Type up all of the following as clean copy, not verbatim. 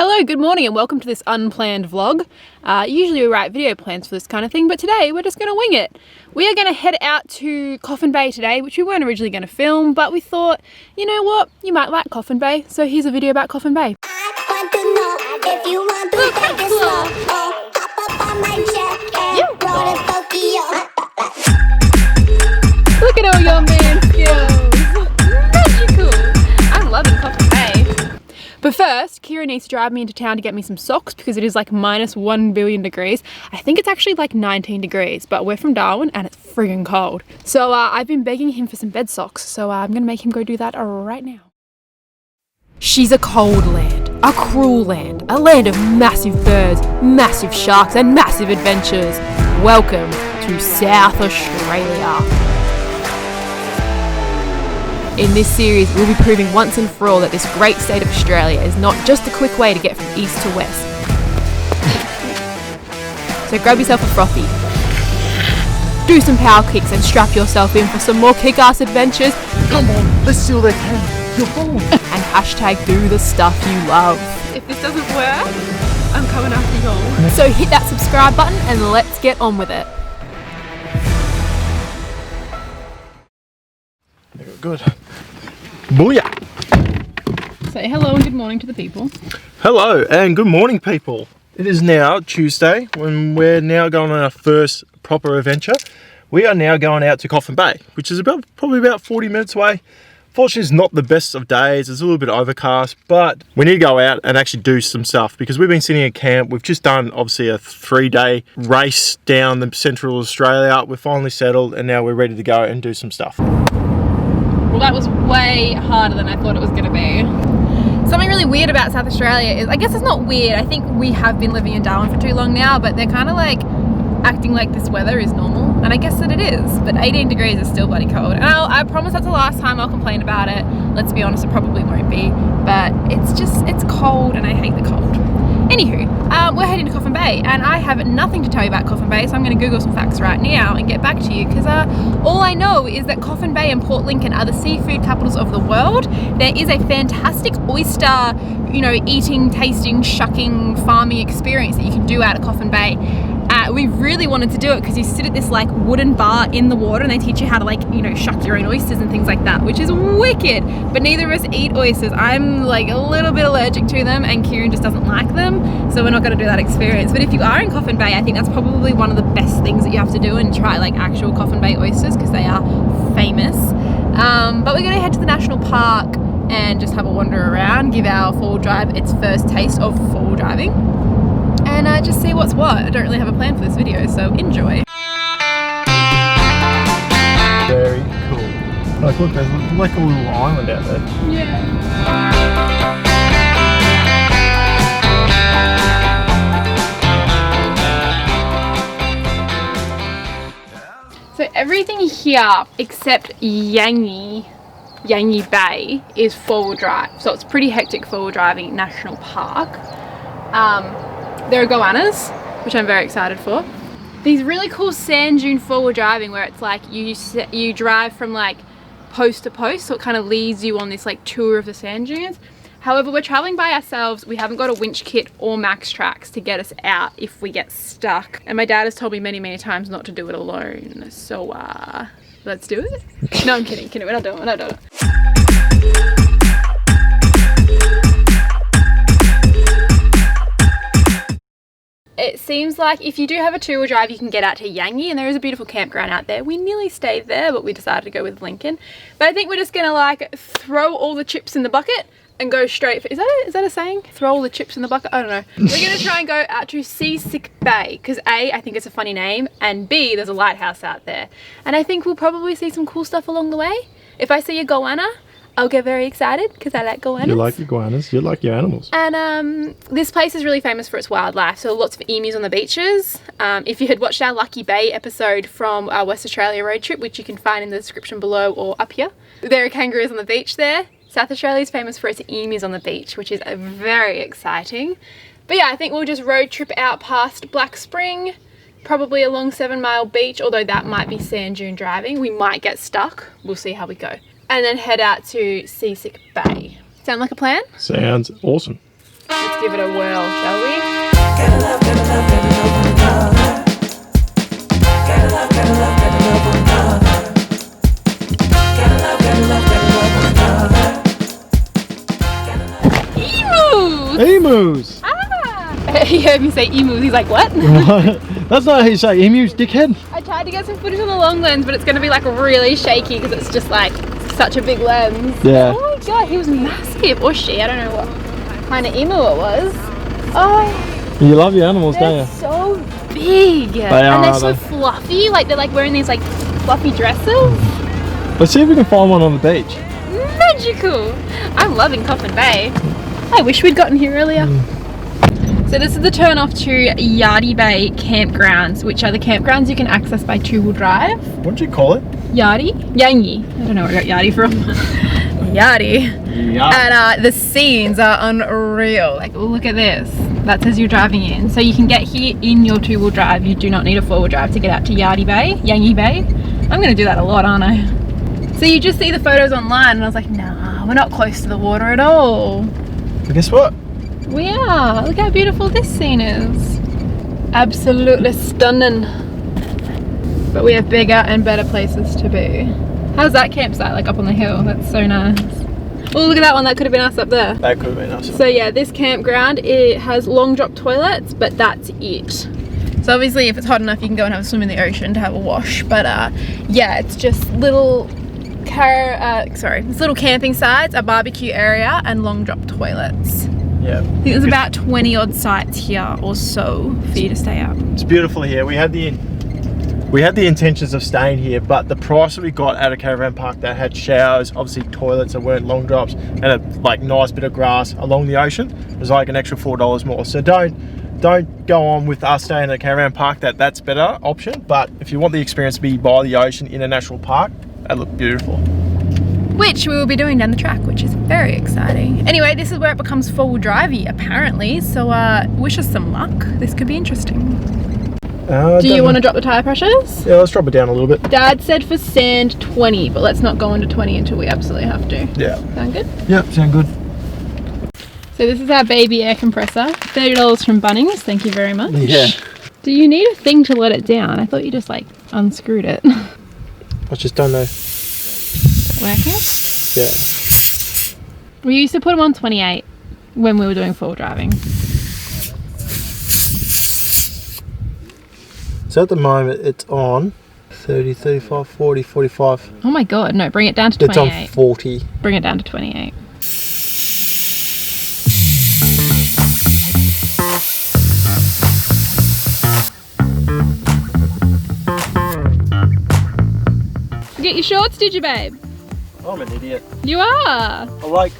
Hello, good morning and welcome to this unplanned vlog. Usually we write video plans for this kind of thing, but today we're just going to wing it. We are going to head out to Coffin Bay today, which we weren't originally going to film, but we thought, you know what, you might like Coffin Bay, so here's a video about Coffin Bay. Look at all your man skills! Magical! I'm loving Coffin Bay. But first, Kierran needs to drive me into town to get me some socks because it is like minus 1 billion degrees. I think it's actually like 19 degrees, but we're from Darwin and it's friggin' cold. So I've been begging him for some bed socks, so I'm gonna make him go do that right now. She's a cold land, a cruel land, a land of massive birds, massive sharks and massive adventures. Welcome to South Australia. In this series, we'll be proving once and for all that this great state of Australia is not just a quick way to get from east to west. So grab yourself a frothy, do some power kicks and strap yourself in for some more kick-ass adventures. Come on, let's see all they can. You're home. And hashtag do the stuff you love. If this doesn't work, I'm coming after you all. So hit that subscribe button and let's get on with it. Good. Booyah! Say hello and good morning to the people. Hello and good morning, people. It is now Tuesday when we're now going on our first proper adventure. We are now going out to Coffin Bay, which is probably about 40 minutes away. Fortunately, it's not the best of days. It's a little bit overcast, but we need to go out and actually do some stuff because we've been sitting at camp. We've just done obviously a 3-day race down the central Australia. We're finally settled and now we're ready to go and do some stuff. Well, that was way harder than I thought it was going to be. Something really weird about South Australia is, I guess it's not weird, I think we have been living in Darwin for too long now, but they're kind of like acting like this weather is normal, and I guess that it is, but 18 degrees is still bloody cold. And I promise that's the last time I'll complain about it. Let's be honest, it probably won't be, but it's cold and I hate the cold. Anywho, we're heading to Coffin Bay and I have nothing to tell you about Coffin Bay, so I'm going to Google some facts right now and get back to you because all I know is that Coffin Bay and Port Lincoln are the seafood capitals of the world. There is a fantastic oyster, eating, tasting, shucking, farming experience that you can do out at Coffin Bay. We really wanted to do it because you sit at this like wooden bar in the water and they teach you how to shuck your own oysters and things like that, which is wicked. But neither of us eat oysters. I'm like a little bit allergic to them and Kierran just doesn't like them, so we're not going to do that experience. But if you are in Coffin Bay, I think that's probably one of the best things that you have to do and try like actual Coffin Bay oysters because they are famous. But we're going to head to the national park and just have a wander around, give our four-wheel drive its first taste of four-wheel driving. And just see what's what. I don't really have a plan for this video, so enjoy. Very cool. Like, look, there's like a little island out there. Yeah. So everything here except Yangi Bay is four-wheel drive. So it's pretty hectic four-wheel driving national park. There are goannas, which I'm very excited for. These really cool sand dune four-wheel driving where it's like you drive from like post to post, so it kind of leads you on this like tour of the sand dunes. However, we're traveling by ourselves. We haven't got a winch kit or max trax to get us out if we get stuck. And my dad has told me many times not to do it alone. So let's do it. No, I'm kidding. We're not doing it. It seems like if you do have a two-wheel drive, you can get out to Yangi, and there is a beautiful campground out there. We nearly stayed there, but we decided to go with Lincoln. But I think we're just gonna like throw all the chips in the bucket and go straight for, is that a saying? Throw all the chips in the bucket? I don't know. We're gonna try and go out to Seasick Bay, because A, I think it's a funny name, and B, there's a lighthouse out there. And I think we'll probably see some cool stuff along the way. If I see a goanna, I'll get very excited because I like goannas. You like your goannas, you like your animals. And this place is really famous for its wildlife, so lots of emus on the beaches. If you had watched our Lucky Bay episode from our West Australia road trip, which you can find in the description below or up here, there are kangaroos on the beach there. South Australia is famous for its emus on the beach, which is very exciting. But yeah, I think we'll just road trip out past Black Spring, probably along 7 Mile Beach, although that might be sand dune driving. We might get stuck. We'll see how we go. And then head out to Seasick Bay. Sound like a plan? Sounds awesome. Let's give it a whirl, shall we? Gotta love, gotta love, gotta love one another. Gotta love, gotta love, gotta love one another. Gotta love, gotta love, gotta love one another. Emus! Emus! Ah! He heard me say emus, he's like, what? That's not how you say emus, dickhead. I tried to get some footage on the long lens, but it's going to be like really shaky because it's just like such a big lens. Yeah. Oh my god, he was massive. Or she, I don't know what kind of emu it was. Oh, You love your animals, don't they're you? so big. They and are, they're so aren't fluffy. Like they're like wearing these like fluffy dresses. Let's see if we can find one on the beach. Magical. I'm loving Coffin Bay. I wish we'd gotten here earlier. So this is the turn off to Yardie Bay campgrounds, which are the campgrounds you can access by 2-wheel drive. What did you call it? Yardie? Yangi. I don't know where I got Yardie from. Yardie. Yeah. And the scenes are unreal. Like, look at this. That's as you're driving in. So you can get here in your 2-wheel drive. You do not need a 4-wheel drive to get out to Yardie Bay, Yangi Bay. I'm going to do that a lot, aren't I? So you just see the photos online and I was like, nah, we're not close to the water at all. But guess what? We are. Look how beautiful this scene is. Absolutely stunning. But we have bigger and better places to be. How's that campsite like up on the hill? That's so nice. Oh, look at that one. That could have been us up there. That could have been us. So yeah, this campground, it has long drop toilets, but that's it. So obviously if it's hot enough you can go and have a swim in the ocean to have a wash. But yeah, it's just little it's little camping sites, a barbecue area and long drop toilets. Yeah. I think there's about 20 odd sites here or so for you to stay at. It's beautiful here. We had the intentions of staying here, but the price that we got at a caravan park that had showers, obviously toilets that weren't long drops, and a like nice bit of grass along the ocean was like an extra $4 more. So don't go on with us staying at a caravan park. That's a better option. But if you want the experience to be by the ocean in a national park, that looked beautiful. Which we will be doing down the track, which is very exciting. Anyway, this is where it becomes 4-wheel drivey apparently, so wish us some luck. This could be interesting. Do you want to drop the tyre pressures? Yeah, let's drop it down a little bit. Dad said for sand 20, but let's not go into 20 until we absolutely have to. Yeah. Sound good? Yep, sound good. So this is our baby air compressor. $30 from Bunnings, thank you very much. Yeah. Do you need a thing to let it down? I thought you just like unscrewed it. I just don't know. Working? Yeah. We used to put them on 28 when we were doing full driving. So at the moment it's on 30, 35, 40, 45. Oh my god, no, bring it down to 28. It's on 40. Bring it down to 28. Get your shorts, did you, babe? I'm an idiot. You are. Like,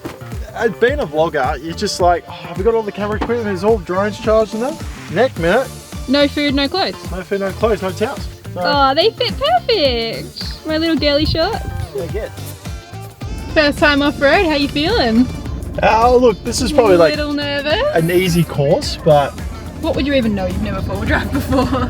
being a vlogger, you're just like, oh, we got all the camera equipment, there's all drones charged and that. Next minute, No food, no clothes. no food, no clothes, no towels. No, Oh, they fit perfect. My little girly shorts. yeah, get. First time off road, how you feeling? Oh, look, this is probably A like little nervous. an easy course, but What would you even know? You've never four-wheel drive before.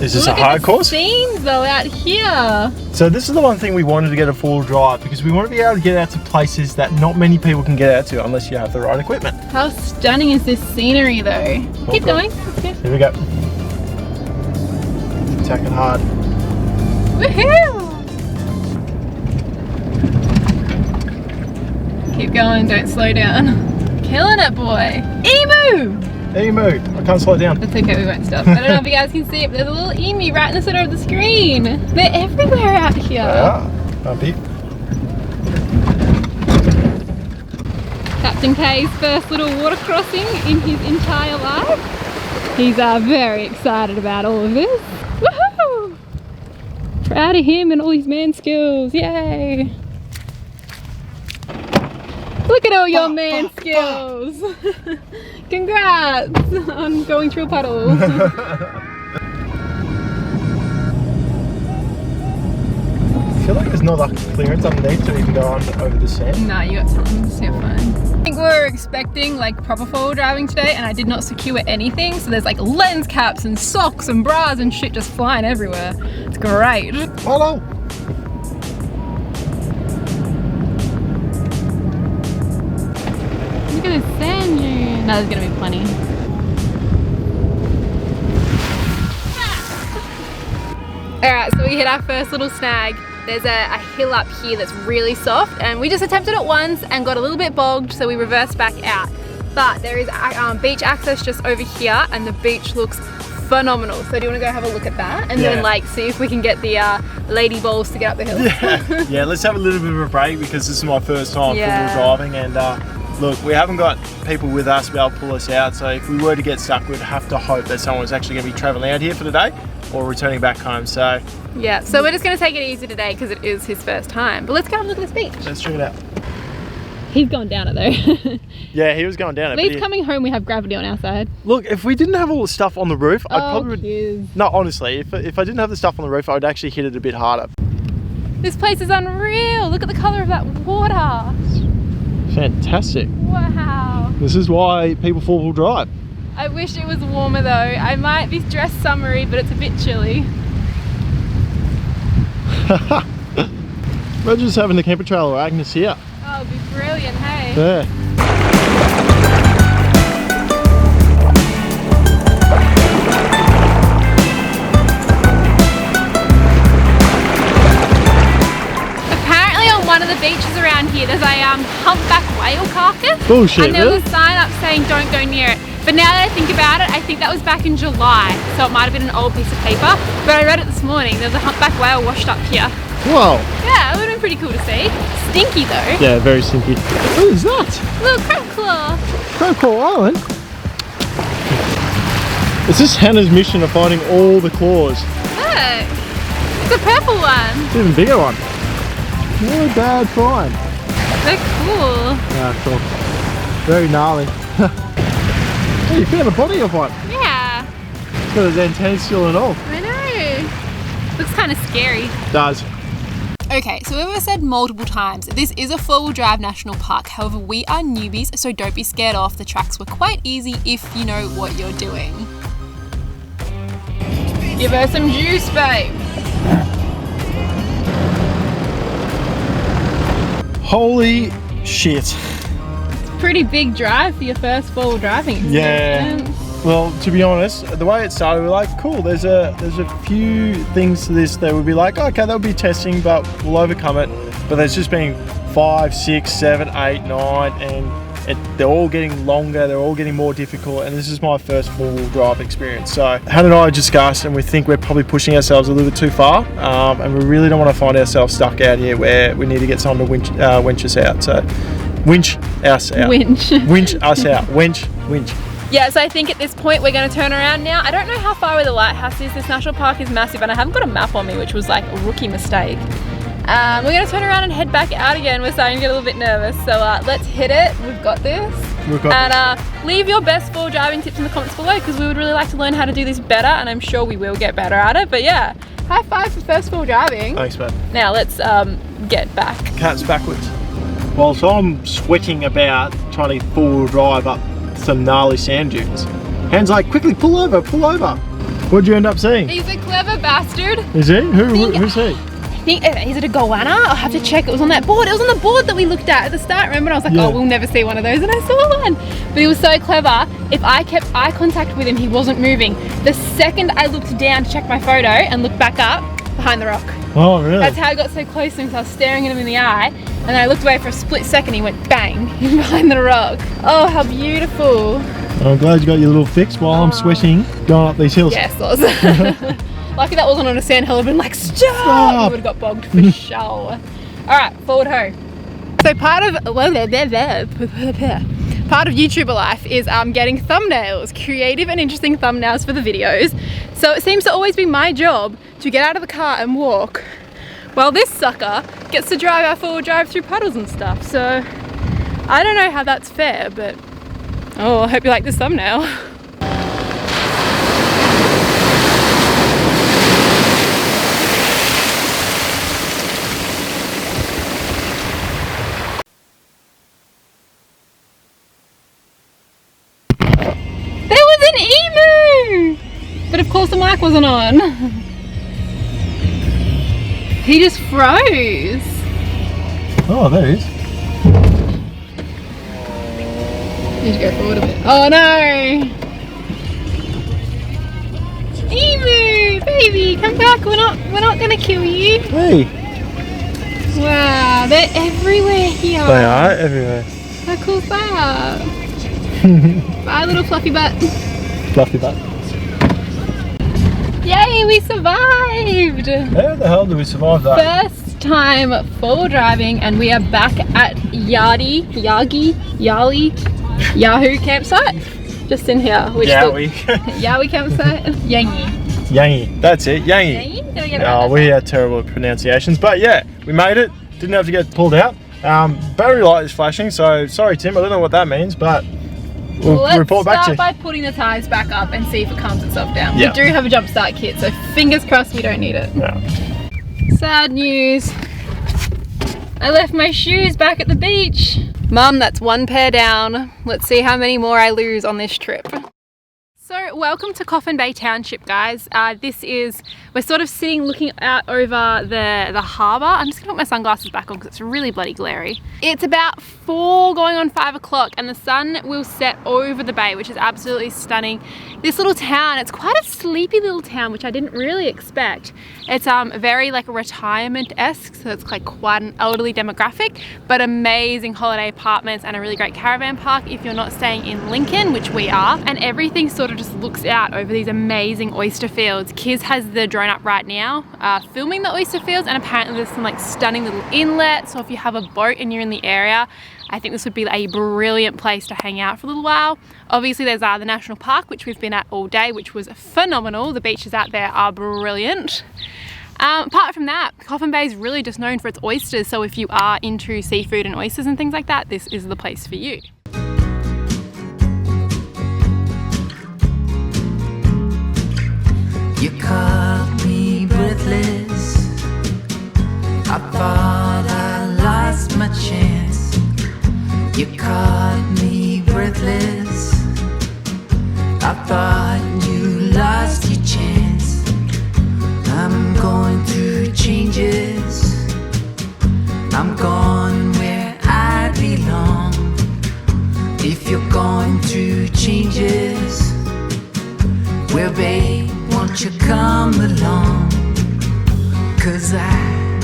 is this Look a at hard the course? scenes though out here. So this is the one thing we wanted to get a 4-wheel drive because we want to be able to get out to places that not many people can get out to unless you have the right equipment. How stunning is this scenery though? Keep God. going. That's good. Here we go. Attacking hard. Woohoo! Keep going, don't slow down. Killing it, boy. Emu! Emu. I can't slow it down. That's okay, we won't stop. I don't know if you guys can see it, but there's a little emu right in the center of the screen. They're everywhere out here. They are. Bumpy. Captain K's first little water crossing in his entire life. He's very excited about all of this. Woohoo! Proud of him and all his man skills. Yay! Look at all your man skills. Congrats on going through a puddle. I feel like there's not enough clearance underneath to even go on over the sand. Nah, you got something, so you're fine. I think we were expecting like proper four-wheel driving today and I did not secure anything, so there's like lens caps and socks and bras and shit just flying everywhere. It's great. Hello. Look at this sand dune. There's gonna be plenty. Alright, so we hit our first little snag. There's a hill up here that's really soft, and we just attempted it once and got a little bit bogged, so we reversed back out. But there is beach access just over here, and the beach looks phenomenal. So do you want to go have a look at that and then like see if we can get the lady balls to get up the hill? Yeah, let's have a little bit of a break because this is my first time four-wheel driving, and look, we haven't got people with us to be able to pull us out, so if we were to get stuck, we'd have to hope that someone's actually going to be travelling out here for the day or returning back home. So yeah, so we're just going to take it easy today because it is his first time. But let's go have a look at this beach. Let's check it out. He's gone down it though. Yeah, he was going down it. At least coming home we have gravity on our side. Look, if we didn't have all the stuff on the roof, I probably would... Cute. No, honestly, if I didn't have the stuff on the roof, I would actually hit it a bit harder. This place is unreal. Look at the colour of that water. Fantastic. Wow. This is why people four-wheel drive. I wish it was warmer though. I might be dressed summery, but it's a bit chilly. We're just having the camper trailer Agnes here. Oh, it'd be brilliant, hey? Yeah. Apparently on one of the beaches around here, there's a humpback whale carcass. Bullshit, and there really? was a sign up saying don't go near it. But now that I think about it, I think that was back in July, so it might have been an old piece of paper. But I read it this morning, there's a humpback whale washed up here. Whoa. Yeah, it would have been pretty cool to see. Stinky though. Yeah, very stinky. What is that? Little crab claw. Crab Claw Island? Is this Hannah's mission of finding all the claws? Look, it's a purple one. It's an even bigger one. Not a bad find. They're cool. Yeah, cool. Very gnarly. Hey, you found a body of one. Yeah. It's got his antennas still and all. I know. Looks kind of scary. Does. Okay, so we've said multiple times, this is a four-wheel drive national park. However, we are newbies, so don't be scared off. The tracks were quite easy if you know what you're doing. Give her some juice, babe. Holy shit. Pretty big drive for your first four-wheel driving experience. Yeah. Well, to be honest, the way it started, we're like, cool, there's a few things to this that would be like, okay, that'll be testing, but we'll overcome it. But there's just been 5, 6, 7, 8, 9, and they're all getting longer, they're all getting more difficult, and this is my first four-wheel drive experience. So Hannah and I discussed, and we think we're probably pushing ourselves a little bit too far, and we really don't want to find ourselves stuck out here where we need to get someone to winch us out. So winch us out. Winch. Winch us out. Winch. Yeah, so I think at this point we're going to turn around now. I don't know how far away the lighthouse is. This national park is massive and I haven't got a map on me, which was like a rookie mistake. We're going to turn around and head back out again. We're starting to get a little bit nervous. So let's hit it. We've got this. Leave your best four-wheel driving tips in the comments below because we would really like to learn how to do this better, and I'm sure we will get better at it. But yeah, high five for first four-wheel driving. Thanks, man. Now let's get back. Cat's backwards. Whilst I'm sweating about trying to four-wheel drive up some gnarly sand dunes, Han's like, quickly pull over. What'd you end up seeing? He's a clever bastard. Is he? Who's he? I think, is it a goanna? I'll have to check. It was on that board. It was on the board that we looked at the start. Remember? And I was like, oh, we'll never see one of those. And I saw one. But he was so clever. If I kept eye contact with him, he wasn't moving. The second I looked down to check my photo and looked back up, behind the rock. Oh, really? That's how I got so close to him, because I was staring at him in the eye. And then I looked away for a split second. He went bang behind the rock. Oh, how beautiful. I'm glad you got your little fix while I'm sweating going up these hills. Yes, it was. Lucky that wasn't on a sand hill. I'd been like, stop! We would have got bogged for sure. Alright, forward ho. So part of YouTuber life is getting thumbnails, creative and interesting thumbnails for the videos. So it seems to always be my job to get out of the car and walk, while this sucker gets to drive our four-wheel drive through puddles and stuff. So I don't know how that's fair, but oh, I hope you like this thumbnail. But of course the mic wasn't on. He just froze. Oh, there he is. Need to go forward a bit. Oh no! Emu, baby, come back. We're not gonna kill you. Hey. Wow, they're everywhere here. They are everywhere. How cool is that? Bye, little fluffy butt. Fluffy butt. Yay, we survived! How the hell did we survive that? First time full driving, and we are back at Yahoo campsite. Just in here. Yowie. Yowie campsite. Yangi. Yangi. That's it. Yangi. Yangi? Did I get it Oh, right? we had terrible pronunciations, but yeah, we made it. Didn't have to get pulled out. Battery light is flashing, so sorry, Tim. I don't know what that means, but we'll report back to you. Let's start by putting the tyres back up and see if it calms itself down. Yeah. We do have a jump start kit, so fingers crossed we don't need it. Yeah. Sad news. I left my shoes back at the beach. Mum, that's one pair down. Let's see how many more I lose on this trip. So welcome to Coffin Bay Township, guys. We're sort of sitting looking out over the harbour. I'm just gonna put my sunglasses back on because it's really bloody glary. It's about 4 going on 5 o'clock and the sun will set over the bay, which is absolutely stunning. This little town, it's quite a sleepy little town, which I didn't really expect. It's very like retirement-esque, so it's like quite an elderly demographic, but amazing holiday apartments and a really great caravan park if you're not staying in Lincoln, which we are. And everything sort of just looks out over these amazing oyster fields. Kiz has the drone up right now, filming the oyster fields, and apparently there's some like stunning little inlets. So if you have a boat and you're in the area, I think this would be a brilliant place to hang out for a little while. Obviously there's the national park, which we've been at all day, which was phenomenal. The beaches out there are brilliant. Apart from that, Coffin Bay is really just known for its oysters, so if you are into seafood and oysters and things like that, this is the place for you. You caught me breathless. I thought I lost my chance. You caught me breathless. I thought you lost your chance. I'm going through changes. I'm going where I belong. If you're going through changes, well, babe, won't you come along? 'Cause I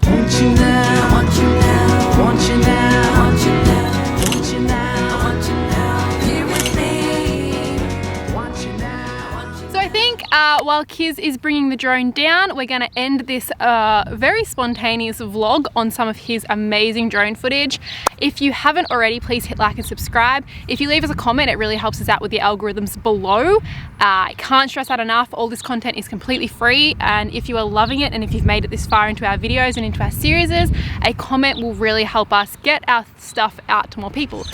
want you now, want you now, want you now, want you now, want you now, want you now, here with me, want you now, want you now. So I think while Kiz is bringing the drone down, we're going to end this very spontaneous vlog on some of his amazing drone footage. If you haven't already, please hit like and subscribe. If you leave us a comment, it really helps us out with the algorithms below. I can't stress that enough. All this content is completely free, and if you are loving it and if you've made it this far into our videos and into our series, a comment will really help us get our stuff out to more people.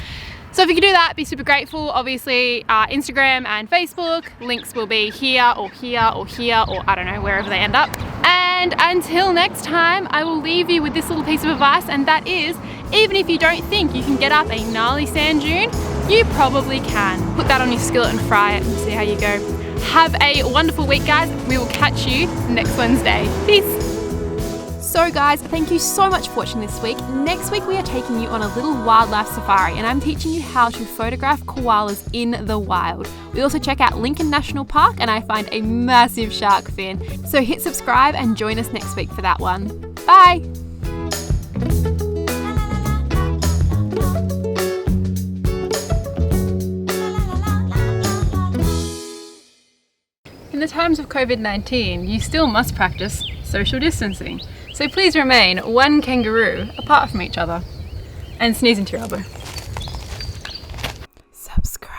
So if you could do that, be super grateful. Obviously, Instagram and Facebook, links will be here or here or here, or I don't know, wherever they end up. And until next time, I will leave you with this little piece of advice, and that is, even if you don't think you can get up a gnarly sand dune, you probably can. Put that on your skillet and fry it and see how you go. Have a wonderful week, guys. We will catch you next Wednesday. Peace. So guys, thank you so much for watching this week. Next week we are taking you on a little wildlife safari, and I'm teaching you how to photograph koalas in the wild. We also check out Lincoln National Park and I find a massive shark fin. So hit subscribe and join us next week for that one. Bye! In the times of COVID-19, you still must practice social distancing. So please remain one kangaroo apart from each other and sneeze into your elbow. Subscribe.